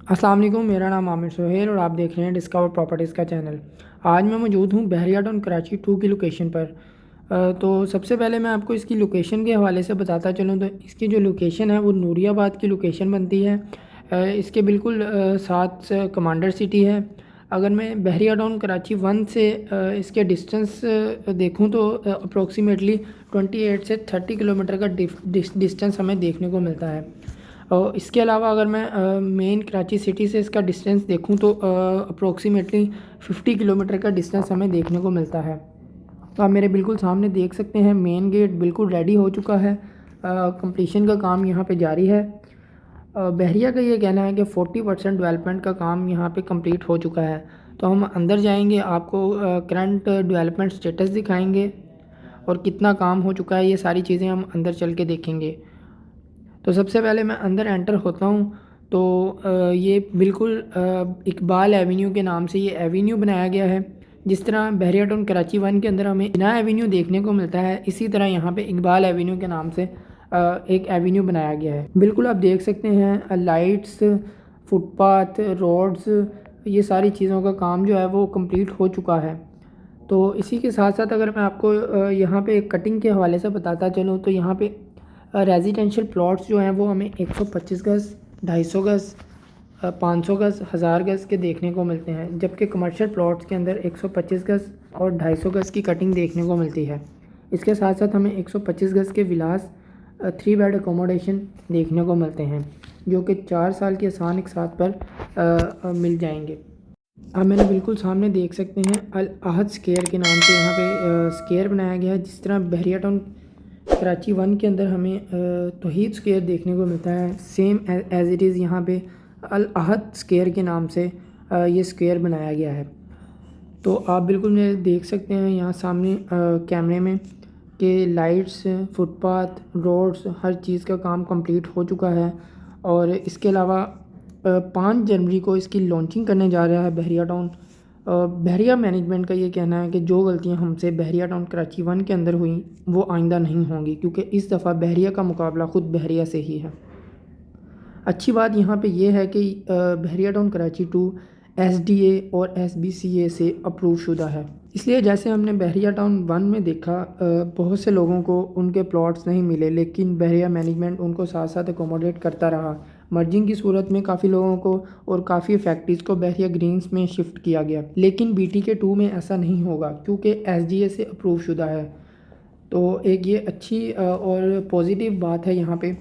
अस्सलाम वालेकुम, मेरा नाम आमिर सुहेल और आप देख रहे हैं डिस्कवर प्रॉपर्टीज़ का चैनल। आज मैं मौजूद हूँ बहरिया टाउन कराची 2 की लोकेशन पर। तो सबसे पहले मैं आपको इसकी लोकेशन के हवाले से बताता चलूँ तो इसकी जो लोकेशन है वो नूरियाबाद की लोकेशन बनती है। इसके बिल्कुल साथ से कमांडर सिटी है। अगर मैं बहरिया टाउन कराची 1 से इसके डिस्टेंस देखूँ तो अप्रोक्सीमेटली 28 से 30 किलोमीटर का डिस्टेंस हमें देखने को मिलता है। और इसके अलावा अगर मैं मेन कराची सिटी से इसका डिस्टेंस देखूं तो अप्रोक्सीमेटली 50 किलोमीटर का डिस्टेंस हमें देखने को मिलता है। तो आप मेरे बिल्कुल सामने देख सकते हैं मेन गेट बिल्कुल रेडी हो चुका है। कंप्लीशन का काम यहाँ पे जारी है। बहरिया का ये कहना है कि 40% डेवलपमेंट का काम यहाँ पे कंप्लीट हो चुका है। तो हम अंदर जाएंगे, आपको करंट डेवलपमेंट स्टेटस दिखाएंगे और कितना काम हो चुका है, ये सारी चीज़ें हम अंदर चल के देखेंगे। तो सबसे पहले मैं अंदर एंटर होता हूँ तो ये बिल्कुल इकबाल एवेन्यू के नाम से ये एवेन्यू बनाया गया है। जिस तरह बहरिया टाउन कराची 1 के अंदर हमें इना एवेन्यू देखने को मिलता है, इसी तरह यहाँ पे इकबाल एवेन्यू के नाम से एक एवेन्यू बनाया गया है। बिल्कुल आप देख सकते हैं लाइट्स, फुटपाथ, रोड्स, ये सारी चीज़ों का काम जो है वो कंप्लीट हो चुका है। तो इसी के साथ साथ अगर मैं आपको यहाँ पे कटिंग के हवाले से बताता चलूँ तो यहाँ पे रेजिडेंशियल प्लॉट्स जो हैं वो हमें 125 गज़, 250 गज़, 500 गज़, 1000 गज़ के देखने को मिलते हैं, जबकि कमर्शियल प्लॉट्स के अंदर 125 गज़ और 250 गज़ की कटिंग देखने को मिलती है। इसके साथ साथ हमें 125 गज़ के विलास 3 बेड अकोमोडेशन देखने को मिलते हैं, जो कि 4 साल के आसान एक साथ पर मिल जाएंगे। आप मैंने बिल्कुल सामने देख सकते हैं अल अहद स्क्वायर के नाम से यहाँ पे स्क्वायर बनाया गया है। जिस तरह बहरिया टाउन कराची 1 के अंदर हमें तौहीद स्क्वायर देखने को मिलता है, सेम एज इट इज़ यहाँ पे अल अहद स्क्वायर के नाम से ये स्क्वायर बनाया गया है। तो आप बिल्कुल मेरे देख सकते हैं यहाँ सामने कैमरे में कि लाइट्स, फुटपाथ, रोड्स, हर चीज़ का काम कंप्लीट हो चुका है। और इसके अलावा 5 जनवरी को इसकी लॉन्चिंग करने जा रहा है बहरिया टाउन। बहरिया मैनेजमेंट का ये कहना है कि जो गलतियां हमसे बहरिया टाउन कराची 1 के अंदर हुई वो आइंदा नहीं होंगी, क्योंकि इस दफ़ा बहरिया का मुकाबला ख़ुद बहरिया से ही है। अच्छी बात यहाँ पे ये है कि बहरिया टाउन कराची 2 SDA और SBCA से अप्रूव शुदा है। इसलिए जैसे हमने बहरिया टाउन 1 में देखा, बहुत से लोगों को उनके प्लॉट्स नहीं मिले, लेकिन बहरिया मैनेजमेंट उनको साथ साथ अकोमोडेट करता रहा। मर्जिंग की सूरत में काफ़ी लोगों को और काफ़ी फैक्ट्रीज़ को बहरिया ग्रीन्स में शिफ्ट किया गया, लेकिन BTK 2 में ऐसा नहीं होगा क्योंकि SDA से अप्रूव शुदा है। तो एक ये अच्छी और पॉजिटिव बात है यहाँ पे।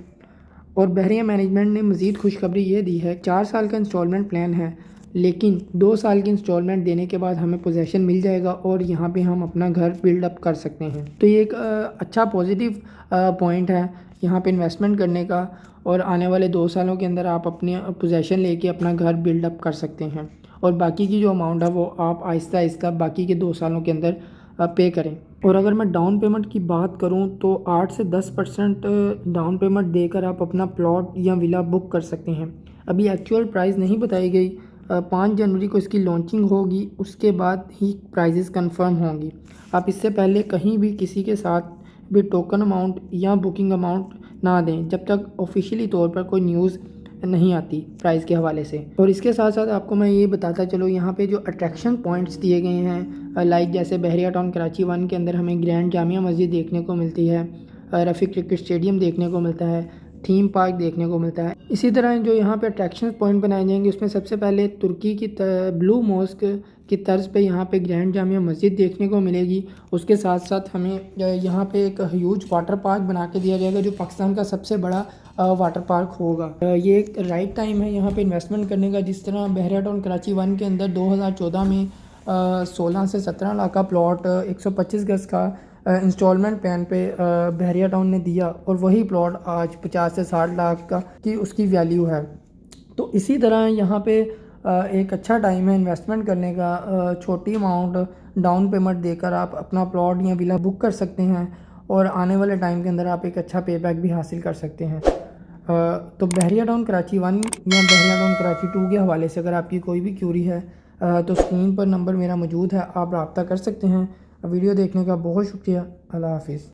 और बहरिया मैनेजमेंट ने मज़ीद खुशखबरी ये दी है, 4 साल का इंस्टॉलमेंट प्लान है, लेकिन 2 साल की इंस्टॉलमेंट देने के बाद हमें पोजेसन मिल जाएगा और यहाँ पे हम अपना घर बिल्ड अप कर सकते हैं। तो ये एक अच्छा पॉजिटिव पॉइंट है यहाँ पे इन्वेस्टमेंट करने का, और आने वाले 2 सालों के अंदर आप अपने पोजेसन लेके अपना घर बिल्ड अप कर सकते हैं, और बाकी की जो अमाउंट है वो आप आहिस्ता आहिस्ता बाकी के 2 सालों के अंदर पे करें। और अगर मैं डाउन पेमेंट की बात करूं तो 8 से 10% डाउन पेमेंट देकर आप अपना प्लॉट या विला बुक कर सकते हैं। अभी एक्चुअल प्राइस नहीं बताई गई, 5 जनवरी को इसकी लॉन्चिंग होगी, उसके बाद ही प्राइजेस कंफर्म होंगी। आप इससे पहले कहीं भी किसी के साथ भी टोकन अमाउंट या बुकिंग अमाउंट ना दें जब तक ऑफिशियली तौर पर कोई न्यूज़ नहीं आती प्राइस के हवाले से। और इसके साथ साथ आपको मैं ये बताता चलो, यहाँ पे जो अट्रैक्शन पॉइंट्स दिए गए हैं, लाइक जैसे बहरिया टाउन कराची 1 के अंदर हमें ग्रैंड जामिया मस्जिद देखने को मिलती है, रफ़ीक क्रिकेट स्टेडियम देखने को मिलता है, थीम पार्क देखने को मिलता है। इसी तरह जो यहाँ पे अट्रैक्शन पॉइंट बनाए जाएंगे उसमें सबसे पहले तुर्की की ब्लू मॉस्क की तर्ज पे यहाँ पे ग्रैंड जामिया मस्जिद देखने को मिलेगी। उसके साथ साथ हमें यहाँ पे एक ह्यूज वाटर पार्क बना के दिया जाएगा जो पाकिस्तान का सबसे बड़ा वाटर पार्क होगा। ये एक राइट टाइम है यहाँ पे इन्वेस्टमेंट करने का। जिस तरह बहरिया टाउन कराची 1 के अंदर 2014 में 16 से 17 लाख का प्लॉट 125 गज़ का इंस्टॉलमेंट प्लान पे बहरिया टाउन ने दिया, और वही प्लॉट आज 50 से 60 लाख का की उसकी वैल्यू है। तो इसी तरह यहाँ पे एक अच्छा टाइम है इन्वेस्टमेंट करने का। छोटी अमाउंट डाउन पेमेंट देकर आप अपना प्लॉट या विला बुक कर सकते हैं, और आने वाले टाइम के अंदर आप एक अच्छा पे बैक भी हासिल कर सकते हैं। तो बहरिया टाउन कराची 1 या बहरिया टाउन कराची 2 के हवाले से अगर आपकी कोई भी क्यूरी है तो स्क्रीन पर नंबर मेरा मौजूद है, आप रब्ता कर सकते हैं। वीडियो देखने का बहुत शुक्रिया। अल्लाह हाफिज़।